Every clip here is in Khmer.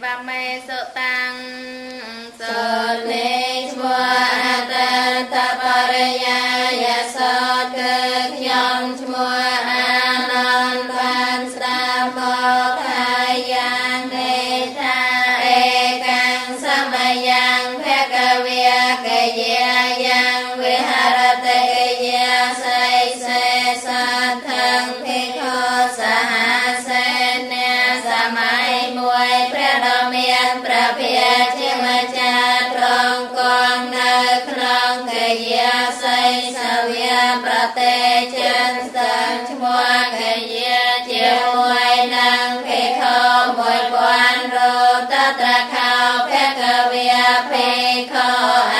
và mê sợ tăng sợ ni chua ta ta paraya ya sợ cơ nhom chua anon văn sa mô khai yang ni tha e cang samayang pheka via ke ya yang viharate ke ya sai se sa thang thi kho sa ha se ne sa mai muai pra do mian pra phia chi ma cha trong con nơi khong ke ya sai sa via pra te chân san chua ke ya chiu muai nang phi kho muai quan ro ta tra khao pheka via phi kho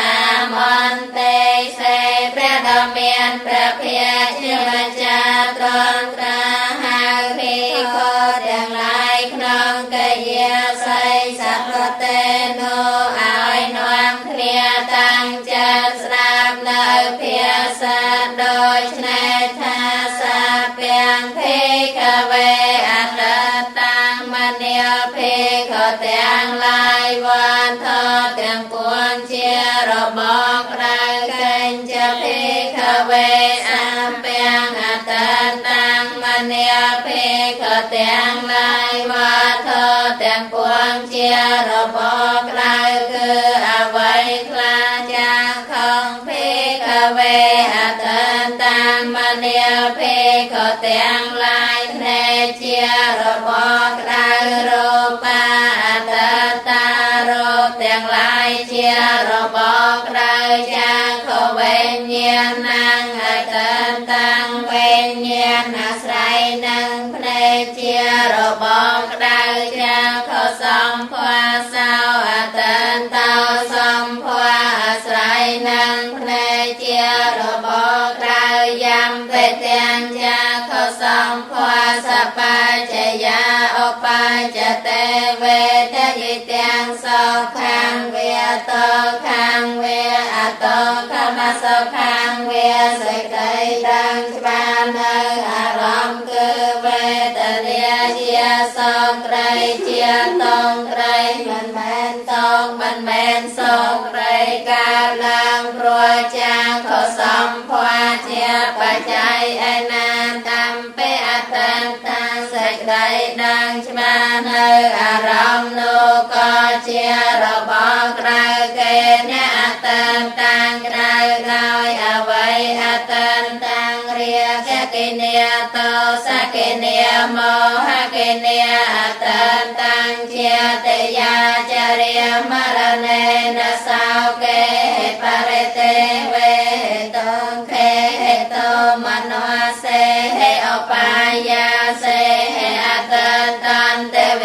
a mon te se pra do mian pra phia chi ma cha trong tra ha phi khoទាំងឡាយក្នុងកាយាស័យសត្វប្រតេនោះឲ្យនាំគ្នាតាំងចិត្តស្ដាប់នៅភាសាដូចនេះថាសាពាំងភិក្ខវេអត្តតាំងមនាភិក្ខុទាំងឡាយវត្ថុទាំងពួងជារបស់ក្រៅកេញ្ចភិក្ខវេអពាំងអត្តតាំងមនាភិក្ខុទាំងឡាយវត្ថុទាំងពួងជារបស់ក្រៅគឺអ្វីខ្លះចាខំភិក្ខវេអត្តតាំងមនាភិក្ខុទាំងឡាយភ្នែកជារបស់ក្រៅរូបាអត្តតារូបទាំងឡាយជារបស់ក្រៅចាខវេញ្ញាណងអត្តតាំងវេញ្ញាណអាស្រ័យនឹងភ្នែកជារបស់ក្តៅចាខសំភ័សោអត្តតោសំភ័អាស្រ័យនឹងភ្នែកជារបស់ក្រៅយ៉ាងពេទាំងចាខសំភ័សបច្ចយាឧបច្ចតេវេទយិទាំងសោខាងវាតោខាងវាអតោខមសោខាងវាសេចក្តីដឹងច្បាស់នៅអារម្មណ៍គឺវេទនាជាសោកក្រៃជាតងក្រៃមិនមែនតងមិនមែនសោកក្រៃកើតឡើងព្រោះចាខសំភ័ជាបច្ច័យឯណាតាមពេអតតាសេចក្តីដឹងច្បាស់នៅអារម្មណ៍នោះក៏ជារបស់ក្រៅគេអ្នកអតតាំងក្រៅដោយអវ័យអតតាំងរាគកិនេតោសកិនេមោហកិនេអតតាំងជាតយាចរិយមរណេនសោកេបរិតេវេតងខេតោមនោសេឧបាយាសេអតតានទេវ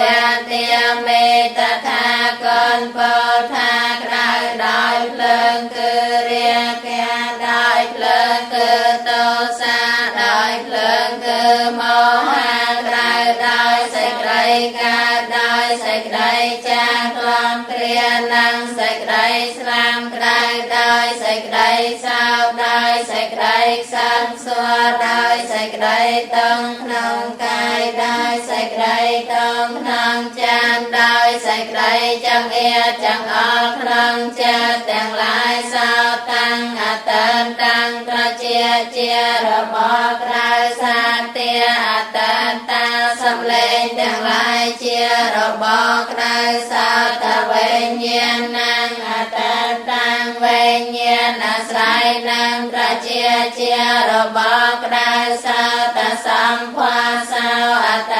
ទាមេតថាកនពោថាក្រៅដោយភ្លើងគឺរាកាដោយភ្លើងគឺតោសាដោយភ្លើងគឺមោហាក្រៅដោយសេចក្តីកើតដោយសេចក្តីចាស់ទ្រាំគ្រានឹងសេចក្តីស្លាមក្រៅដោយសេចក្តីសោកដោយសេចក្តីខ្សឹងសួរដោយសេចក្តីតឹងក្នុងកាយដោយសេចក្តីតឹងក្នុងចានដោយសេចក្តីចង្អៀតចង្អល់ក្នុងចិត្តទាំងឡាយសោតាំងអតតាំងត្រជាជារបស់ក្រៅសាទាអតតាសំលេងទាំងឡាយជារបស់ក្រៅសោតវេញ្ញាណងអតតាំងវេញ្ញាណអាស្រ័យនឹងត្រជាជារបស់ក្រៅសោតសម្ភ័សោអត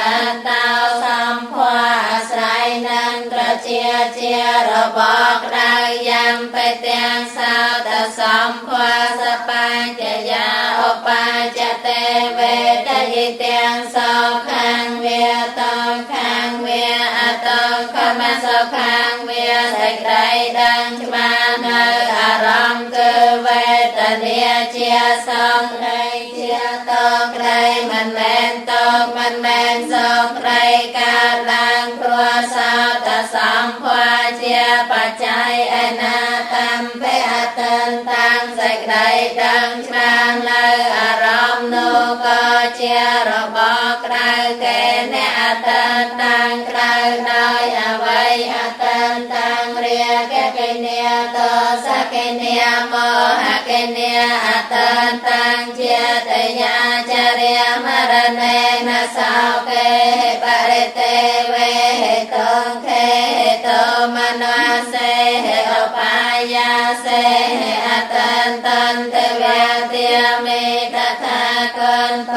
តាសម្ភ័អាស្រ័យនឹងត្រជាជារបស់ក្រៅយ៉ាងពេទាំងសោតសម្ភ័សបញ្ចយាឧបច្ចតេវេទយិទាំងសោខាងវាតោខាងវាអតោខមសោខាងវាសេចក្តីដឹងច្បាស់នៅអារម្មណ៍គឺវេទនាជាសងក្រៃជាតងក្រៃមិនមែនតងមិនមែនសងក្រៃកើតឡើងព្រោះសោតសម្ភ័ជាបច្ច័យឯណាតាមពេអតតាំងសេចក្តីដឹងច្បាស់នៅអារម្មណ៍នោះក៏ជារបស់ក្រៅគេអ្នកអតតាំងក្រៅ ដោយអវ័យអតន្តងរាគកេនីតោសកេនីមោហកេនីអតន្តងជាតយាចរិយមរណេនសោកេបរិតេវេតងខេតមនោសេឧបាយាសេអតន្តន្តវតិមេតថាកនព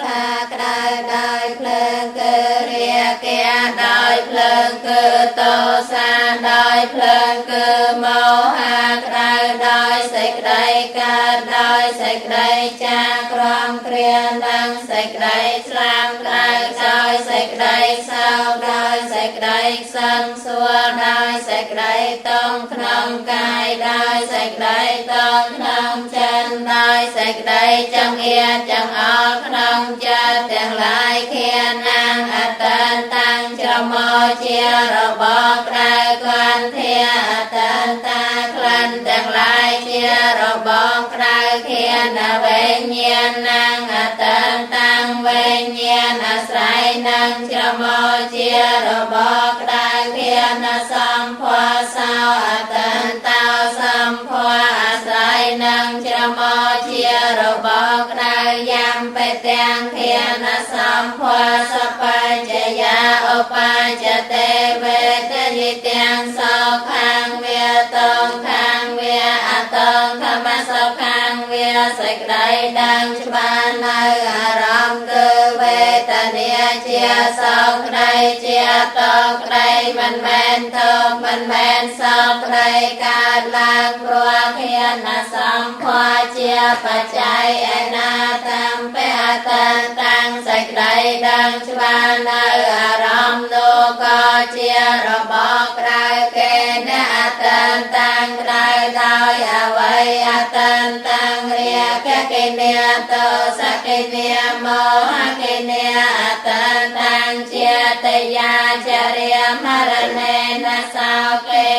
ថាក្រៅដោយភ្លើងគឺរាគៈដោយភ្លើងគឺតោសាដោយភ្លើងគឺមោហាក្រៅដោយសេចក្តីកើតដោយសេចក្តីចាក្រំគ្រានឹងសេចក្តីស្លាប់ក្រៅដោយសេចក្តីសោកដោយសេចក្តីសង្សួរដោយសេចក្តីតងក្នុងកាយដោយសេចក្តីតងក្នុងចិត្តដោយសេចក្តីចង្អៀតចង្អល់ក្នុងចិត្តទាំងឡាយខៀនណាងអតន្តាំងច្រមោជារបស់ក្រៅគន្ធាអតន្តាក្លិនទាំងឡាយជារបស់ក្រៅខៀនវេញ្ញាណណាងអតន្តាំងវេញ្ញាណអាស្រ័យនឹងច្រមោជារបស់ក្រៅខៀនសម្ភវសោអតន្តោសម្ភវអាស្រ័យនឹងច្រមោជារបស់ក្រៅយ៉ាងបេទាំងខៀនសម្ភវសបច្ចយាឧបច្ចតេវេទនិទាំងសោខាងវាតងខាងវាអតងធម្មសោខាងវាសេចក្តីដឹងច្បាស់នៅអារម្មណ៍គឺវេទនាជាសោកក្តីជាតោក្តីមិនមែនធំមិនមែនសោកក្តីកើតឡើងព្រោះខៀនសម្ភវជាបច្ច័យឯណាតាមពេអតន្តាំងសេចក្តីដឹងច្បាស់នៅអារម្មណ៍នោះក៏ជារបស់ក្រៅគេអ្នកអតន្តាំងក្រៅដោយអវ័យអតន្តាំងរាគកេនីតោសកេនីមោហកេនីអតន្តាំងជាតយាចរិយមរណេនសោកេ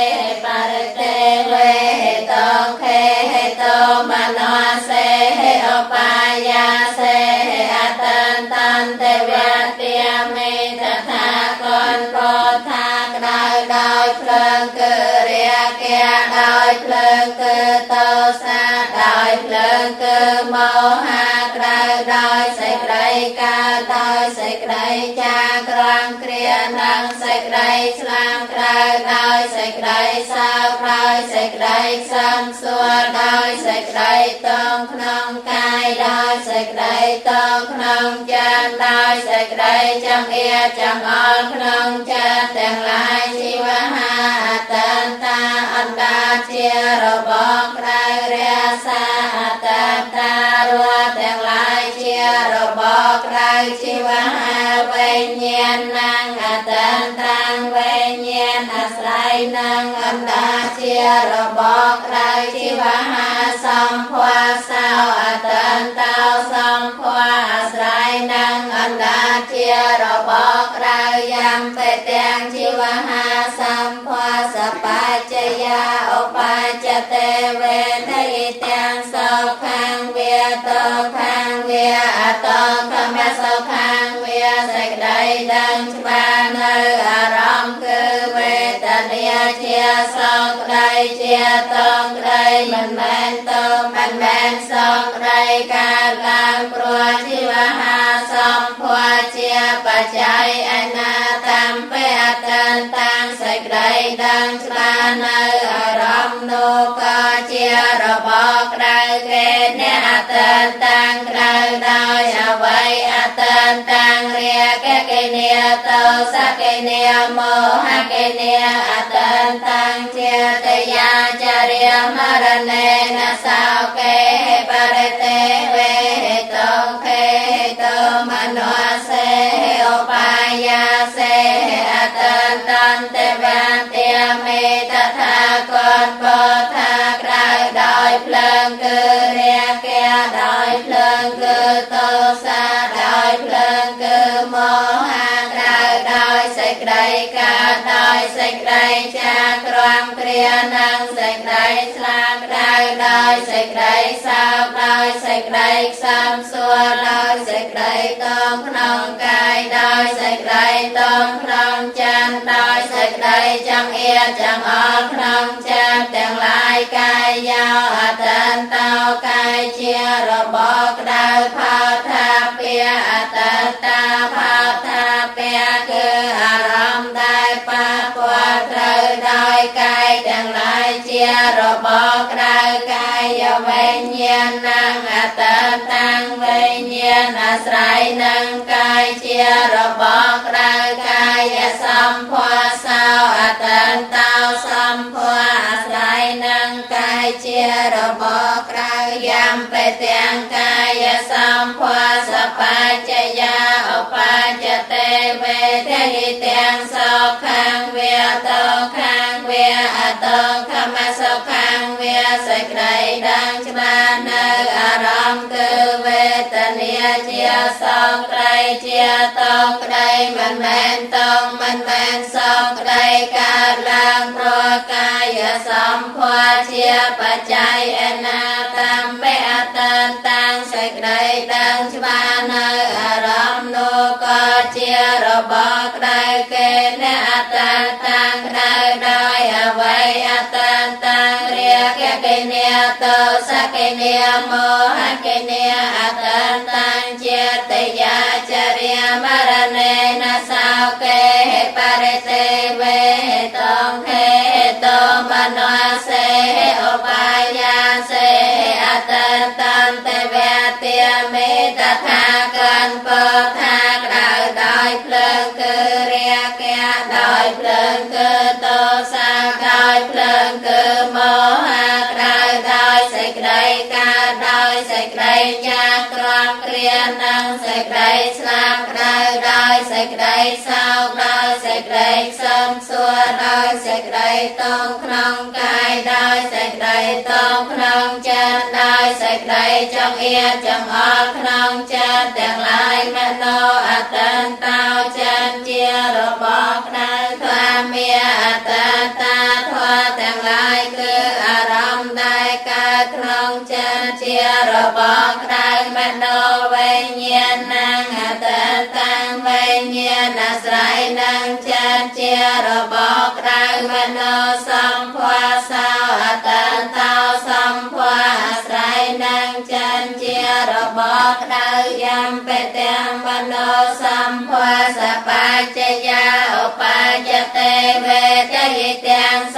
បរិតេវេតងខេតមនោសេឧបាយាសេអតន្តន្តវតិមេតថាកនពថាក្តៅដោយភ្លើងគឺរាគៈដោយភ្លើងគឺតោសាដោយភ្លើងគឺមោហាក្រៅដោយសេចក្តីកើតដោយសេចក្តីចាក្រំគ្រានឹងសេចក្តីស្លាប់ក្រៅដោយសេចក្តីសោកដោយសេចក្តីសង្សួរដោយសេចក្តីតងក្នុងកាយដោយសេចក្តីតងក្នុងចិត្តដោយសេចក្តីចង្អៀតចង្អល់ក្នុងចិត្តទាំងឡាយជីវហាអតន្តាអណ្ដាជារបស់ក្រៅរាសាអតន្តារួទាំងឡាយជារបស់ក្រៅជីវហាវេញ្ញាណណាងអតន្តាវេញ្ញាណអាស្រ័យនឹងអណ្ដាជារបស់ក្រៅជីវហាសម្ភវសោអតន្តោសម្ភវអាស្រ័យនឹងអណ្ដាជារបស់ក្រៅយ៉ាងបេទាំងជីវហាសម្ភវសបច្ចយាឧបច្ចតេវេទិទាំងសោខាងវាតោខាងវាអតោធម្មសោខាងវាសេចក្តីដឹងច្បាស់នៅអារម្មណ៍គឺវេទនាជាសោកក្តីជាតងក្តីមិនមែនតោមិនមែនសោកក្តីកើតឡើងព្រោះជីវហាសម្ភវជាបច្ច័យឯណាតាមពេអតន្តាំងសេចក្តីដឹងច្បាស់នៅអារម្មណ៍នោះក៏ជារបស់ក្រៅគេអ្នកអតន្តាំងក្រៅដោយអវ័យអតន្តាំងរាគកេនីតោសកេនីមោហកេនីអតន្តាំងជាតយាចរិយមរណេនសោកេបរិតេវេតងខេតមនោសេឧបាយាសេអតន្តន្តវតិមេតថាកនពថាក្រៅដោយភ្លើងគឺរាគៈដោយភ្លើងគឺតោសាដោយភ្លើងគឺមោហាក្រៅដោយសេចក្តីកើតដោយសេចក្តីចាក្រំគ្រានឹងសេចក្តីស្លាប់ក្រៅដោយសេចក្តីសោកដោយសេចក្តីខ្សំសួរដោយសេចក្តីតងក្នុងកាយដោយសេចក្តីតងក្នុងចិត្ត จังเอียจังออกครองจันแต่งลายกายยาวอัตตันเตากายเชียระบอกดาวเผาทาเปียอัตตันตาเผาทาเปียคืออารมณ์ได้ปะปวดเธอได้กายแต่งลายเชียระบอกดาวกายเวียนเยียนนังอัตตันตังเวียนเยียนอาศัยนังกายเชียระบอกดาวกายสัมภวสาวอัตตันเตาสัมภวอาศัยนังกายเชียระบอกดาวยำไปเตียงกายสัมภวสปัจจยาอุปัจจเตเวทหิเตียงโสขังเวียโตขังเวียอโตขมาโสขังเวียใส่ใครดังชบาเนอารมณ์คือเวทเนียเจียสองใครเจียตองใครมันแมนตองมันแมนสองใครกาลังโปรกายสัมภวเชียปัจจัยอนาตัมเปอตันตังใส่ใครดังชบาเนออารมณ์โนกเจียระบอกใครเกณฑ์อตันตังใครได้อวัยอตันตังเรียกเกเนียโตสักเกเนียโมหะเกเนียอตันตังเจตยาจริยมรเนนะสาวเกเหปะเรเตเวเหตองเทโตมโนเสเหอปายาเสเหอตันตันเตเวเตียเมตถากันปทากราวดอยเพลิงคือเรียกแก่ดอยเพลิงคือโตสาดอยเพลิงคือโมหะกราวดอยใส่ไกรกาดอยใส่ไกรยากรองเรียนนังใส่ไกรสลามกราวดอยใส่ไกรเศร้าดอยใส่ไกรสมสัวดอยใส่ไกรตองครองกายดอยใส่ไกรตองครองจันดอยใส่ไกรจงเอียจงออกครองจันแต่งลายมโนอัตตันเตาจันเจียระบอกนางความเมียอัตตันตาทวแต่งลายคืออารมณ์ได้กาครองจันเจียระบอกนางมโนเวียนเยียนนางอัตตันตังเวียนเยียนอาศัยนางจันเจียระบอกนางมโนสัมภวสาวอัตตันเตาสัมภวอาศัยนางจันเจียระบอกนางยำไปเตียงมโนสัมภวสปัจจยาอุปัจจเตเวทหิเตียงโส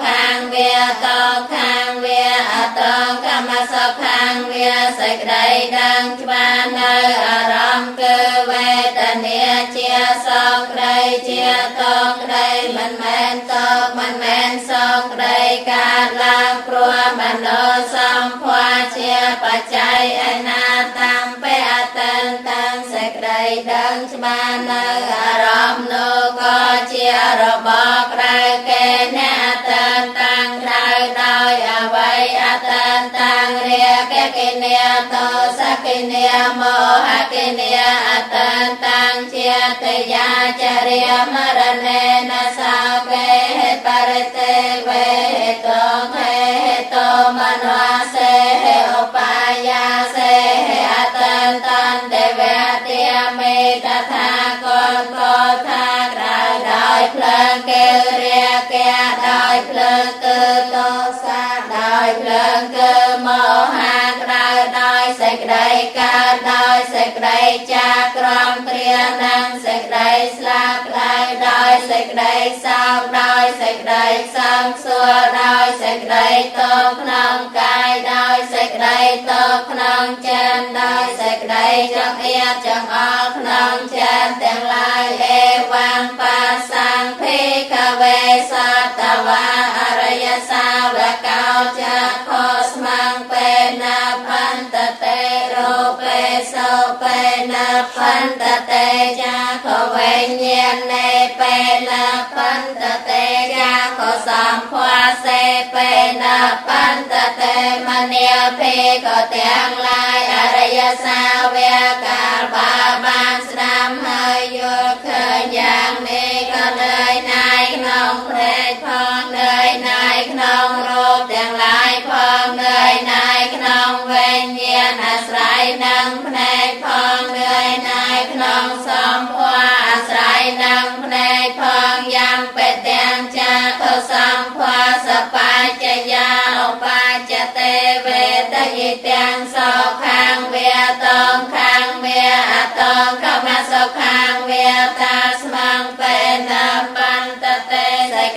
ขังเวียโตขังเวียอโตขมาโสขังเวียใส่ใครดังชบาเนออารมณ์คือเวทเนียเจียสองใครเจียตองใครมันแมนตองมันแมนสองใครกาลางครัวมโนสัมภวเชียปัจจัยอนาตัมเปอตันตังใส่ใครดังชบาเนออารมณ์โนกเชียระบอกใครเกณฑ์อตันตังใครได้อวัยอตันตังเรียกเกเนียโตสักเกเนียโมหะเกเนียอตันตังเชียตยาจริยมรเนนะสาวเกเหปะเรเตเวเหตองเทโตมโนเสเหอปายาเสเหอตันตันเตเวเตียเมตถากรโกธากราวดอยเพลิงเกเรียแก่ดอยเพลิงคือโตสาดอยเพลิงคือโมหะกราวดอยใส่ไกรกาดอยใส่ไกรจากรองเตรียนังใส่ไกรสลาบลายดอยใส่ไกรสาวดอยใส่ไกรสังสัวดอยใส่ไกรโตขนองกายดอยใส่ไกรโตขนองจันดอยใส่ไกรจังเอียจังออกขนองจันแต่งลายเอวังปัสสังพิกเวสัตวาอรยสาวะเกาจะโคสมังเปนะพันตเตโรเปโสเปนะพันตเตจะโคเวเนียนเนเปนะพันตเตจะโคสัมภวเสเปนะพันตเตมเนียเพโกเตียงลายอรยสาวะกาบาบางสนามเฮยโยเคยอย่างนี้ก็เลยนายขนมเพลงพองเลยนายขนมรูปแต่งลายพองเลยนายขนมเวียนเยียนอาศัยนังเพลงพองเลยนายขนมสมภวอาศัยนังเพลงพองยำเป็ดแดง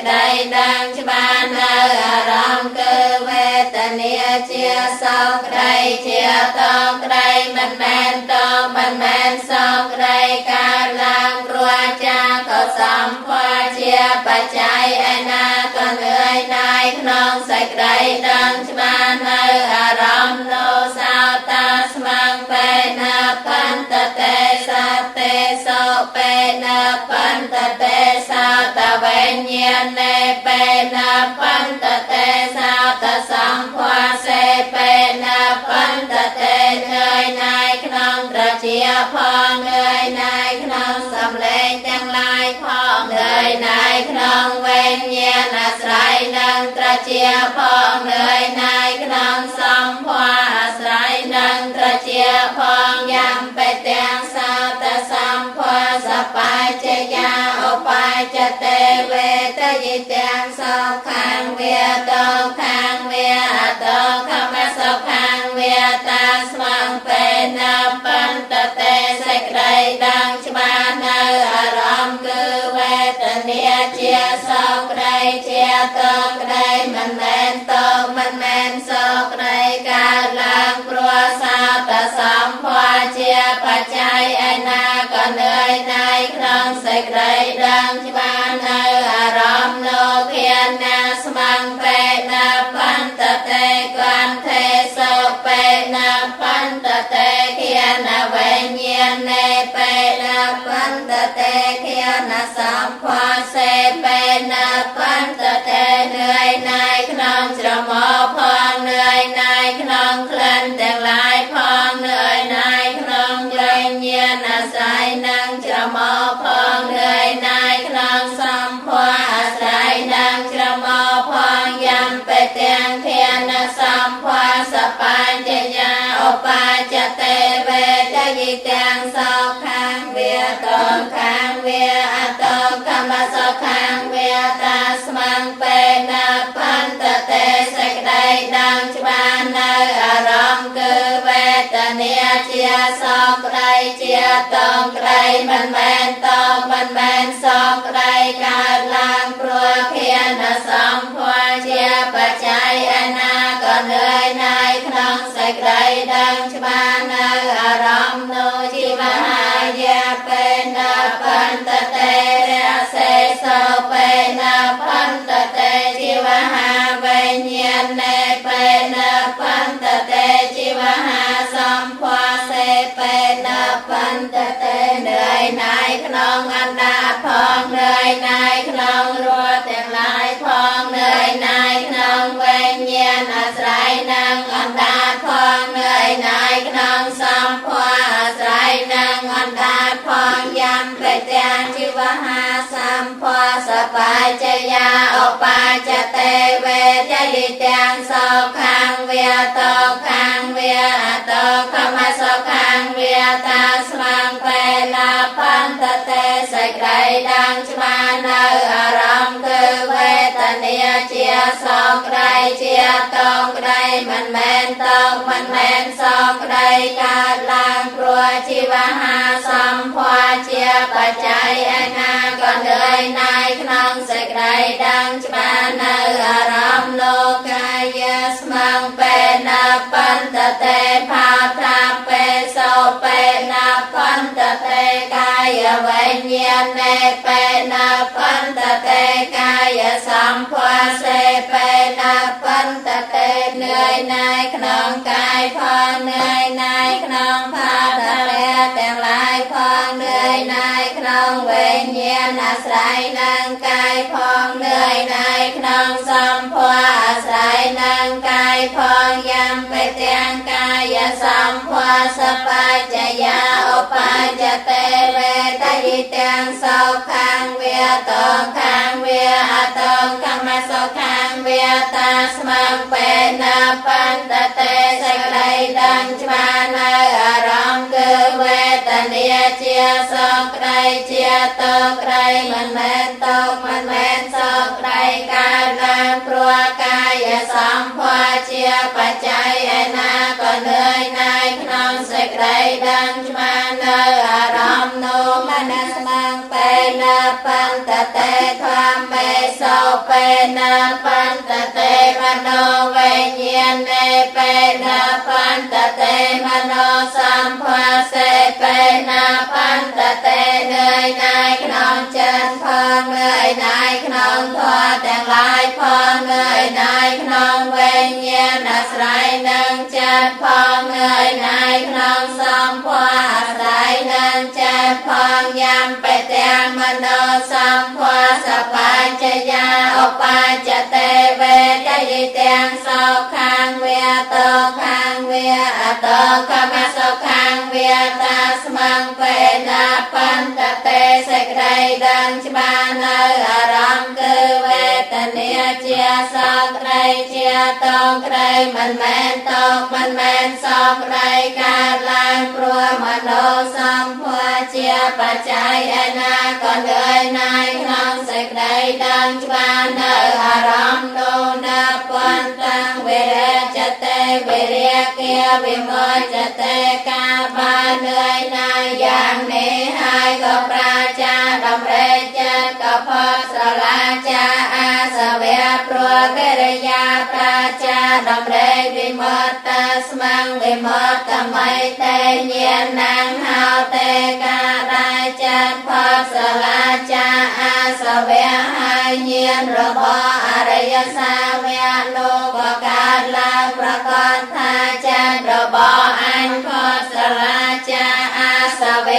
ក្តីដឹងច្បាស់នៅអារម្មណ៍គឺវេទនាជាសោកក្តីជាតងក្តីមិនមែនតងមិនមែនសោកក្តីកើតឡើងព្រោះចាក៏សម្ភារជាបច្ច័យឯណាក៏នឿយណាយក្នុងសេចក្តីដឹងច្បាស់នៅអារម្មណ៍លោសោតាស្មងបេណបន្តតេសតេសោបេណបន្តតេសោតវេញ្ញាណេបេណបន្តតេសោតសម្ភារសេបេណបន្តតេនឿយណាយក្នុងត្រជាផងនឿយណាយក្នុងសំឡេងទាំងឡាយផងនឿយណាយក្នុងវិញ្ញាណអាស្រ័យនឹងត្រជាផងនឿយណាយក្នុងសម្ភារអាស្រ័យនឹងត្រជាផងយ៉ាងបេទាំងសោតសម្ភារសបញ្ចយាឧបញ្ចតេវេតយិទាំងសោខាងវាតោខាងវាអតោខមសុខាងវាតាស្មងបេណបន្តតេសេចក្តីដឹងច្បាស់នៅអារម្មណ៍គឺវេទនាជាសោកក្តីជាតោក្តីមិនមែនតោមិនមែនសោកក្តីកើតឡើងព្រោះសោតសម្ភារជាបច្ច័យឯណាក៏នឿយណាយក្នុងសេចក្តីដឹងច្បាស់នៅអារម្មណ៍លោភាណាស្មងបេណបន្តតេកន្ធេសោបេណបន្តតេគានវេញ្ញាណេបេណបន្តតេគានសម្ភារសេបេណបន្តតេនឿយណាយក្នុងច្រមុះផងនឿយណាយក្នុងក្លិនទាំងឡាយផងនឿយណាយក្នុងវិញ្ញាណអាស្រ័យនឹងច្រមុះផងនឿយណាយក្នុងសម្ភារអាស្រ័យនឹងច្រមុះផងយ៉ាងបេទាំងធានសម្ភារសបញ្ចយាឧបញ្ចតេវេតយិទាំងសោខាងវាតោខាងវាអតោកម្មសោខាងវាតាស្មងបេណបន្តតេសេចក្តីដឹងច្បាស់នៅអារម្មណ៍គឺវេទនាជាសោកក្តីជាតងក្តីមិនមែនតងមិនមែនសោកក្តីកើតឡើងព្រោះធានសម្ភារជាបច្ច័យឯណាក៏នឿយណាយក្នុងសេចក្តីដឹងច្បាស់នៅអារម្មណ៍នោះជីវហាយាបេណបន្តតេរសេសោបេណបន្តតេជីវហាវិញ្ញាណេបេណបន្តតេជីវហាសម្ភារសេបេណបន្តតេនឿយណាយក្នុងអណ្ដាតផងនឿយណាយក្នុងរួតទាំងឡាយផងនឿយណាយក្នុងវិញ្ញាណអាស្រ័យនឹងអណ្ដាតផងនឿយណាយក្នុងសម្ភារអាស្រ័យនឹងអណ្ដាតផងយ៉ាងបេទាំងជីវហាសម្ភារសបញ្ចយាឧបញ្ចតេវេតយិទាំងសោខាងវាតោខាងវាអតោខមសុខាងវាតាស្មងបេណបន្តតេសេចក្តីដឹងច្បាស់នៅអារម្មណ៍គឺវេទនាជាសោកក្តីជាតងក្តីមិនមែនតងមិនមែនសោកក្តីកើតឡើងព្រោះជីវហាសម្ភារជាបច្ច័យឯណាក៏នឿយណាយក្នុងសេចក្តីដឹងច្បាស់នៅអារម្មណ៍លោកាយស្មងបេណបន្តតេផាថាបេសោបេណបន្តតេកាយវិញ្ញាណេបេណបន្តតេកាយសម្ភារសេបេណបន្តតេនឿយណាយក្នុងកាយផងនឿយណាយក្នុងផាថាបេទាំងឡាយផងនឿយណាយក្នុងវិញ្ញាណអាស្រ័យនឹងកាយផងនឿយណាយក្នុងសម្ភារអាស្រ័យនឹងកាយផងយ៉ាងបេទាំងកាយសម្ភារសបញ្ចយាឧបញ្ចតេវេតយិទាំងសោខាងវាតោខាងវាអតោកម្មសោខាងវាតាស្មងបេណបន្តតេសេចក្តីដឹងច្បាស់នៅអារម្មណ៍គឺវេទនាជាសោកក្តីជាតោក្តីមិនមែនតោមិនមែនសោកក្តីកើតឡើងព្រោះកាយសម្ភារជាបច្ច័យឯណាក៏នឿយណាយក្នុងសេចក្តីដឹងច្បាស់នៅអារម្មណ៍នោះមនស្មងបេណបន្តតេធម្មេសោ เปนะปันตเตมโนเวญญาณเปนะปันตเตมโนสัมภาเสเปนะปันตเตเนยนายขนมจันพองเนยนายขนมทอแต่งลายพองเนยนายขนมเวญญาณอาศัยนังจันพองเนยนายขนมสัมภาอาศัยนังจันพองยำไปแต่งมโนสัมภาสปัญจยาอปัญจเตเวทยิเตียงโสขังเวโตขังเวอโตขมาโสขังเวตาสมังเปนาปันตเตเสกไรดังชบานอารามคือเวทเนียเจียสองไรเจียตองไรมันแมนตอกมันแมนสองไรการลายปลัวมโนสัมพัวเจียปัจจัยอนาก่อนเลยนายน้องเสกไรดังชบานอารามโนนาปันตังเวรจเตเวเรียเกียวิโมจเตกาบาเนยนายอย่างนี้ให้ก็ปราจาดำเรจันก็พอสลาจาอาสเวปรัวเกรยาปราจาดำเรวิโมตตาสมังวิโมตตมัยเตเนียนางหาวเตการาจันพอสลาจาอาสเวหายเนียนระบอริยสาเวโนกการลาประกอบทาจันระบออันพอสลาจาอาสเว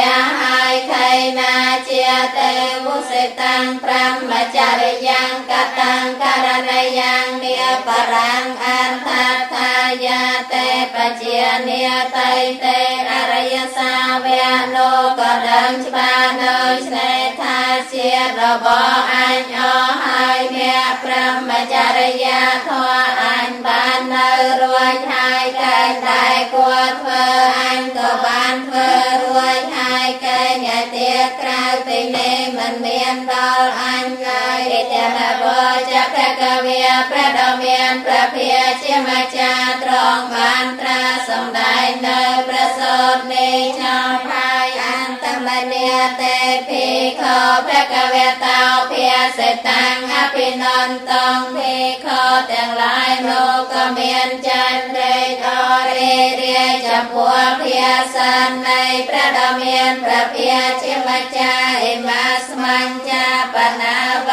หายไขนาเจียเตวุสิตังพระมจาริยังกตังการณยังเนียปรังอันทัตทายาเตปเจียเนียไตเตอริยสาเวโนกดังชบาโนชเนทาเสียระบออันอหายเนียพระมจาริยาทวอันบานเนรวยหายกันได้กวดเธออันก็บานเธอรวยหายกันอย่าเตียกลายไปเนมันเมียนดอลอันไงเดชะบจะพระกเวียพระดอมเมียนพระเพียเชมาจาตรองบานตราสมได้เนประสดเนชาพายอันตมเนียเตพีขอพระกเวตาเพียเสตังอภินนตองพีขอแต่งลายโนกเมียนจันเรดอเรเรียจะปัวเพียสันในพระดอมเมียนพระเพียเชมาจาเอมาสมังจาปนาไว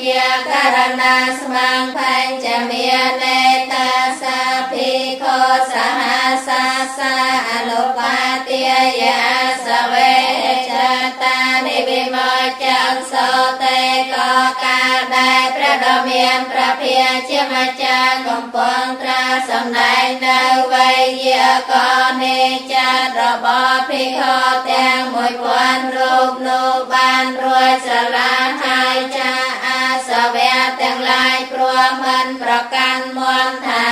ยาการณาสมังพันจะเมียเนตาสาภิโคสหาสาสาอนุปาเตียยาสเวชตานิวิโมจังโสเตกกาได้พระดอมเมียนพระเพียเชมาจากงปองตราสมได้เนไวยากรเนจารบอภิโคแตงมวยปวนรูปนูบานรวยสลาหายจาอาสเวแต่งลายปลัวมันประกันมวลทา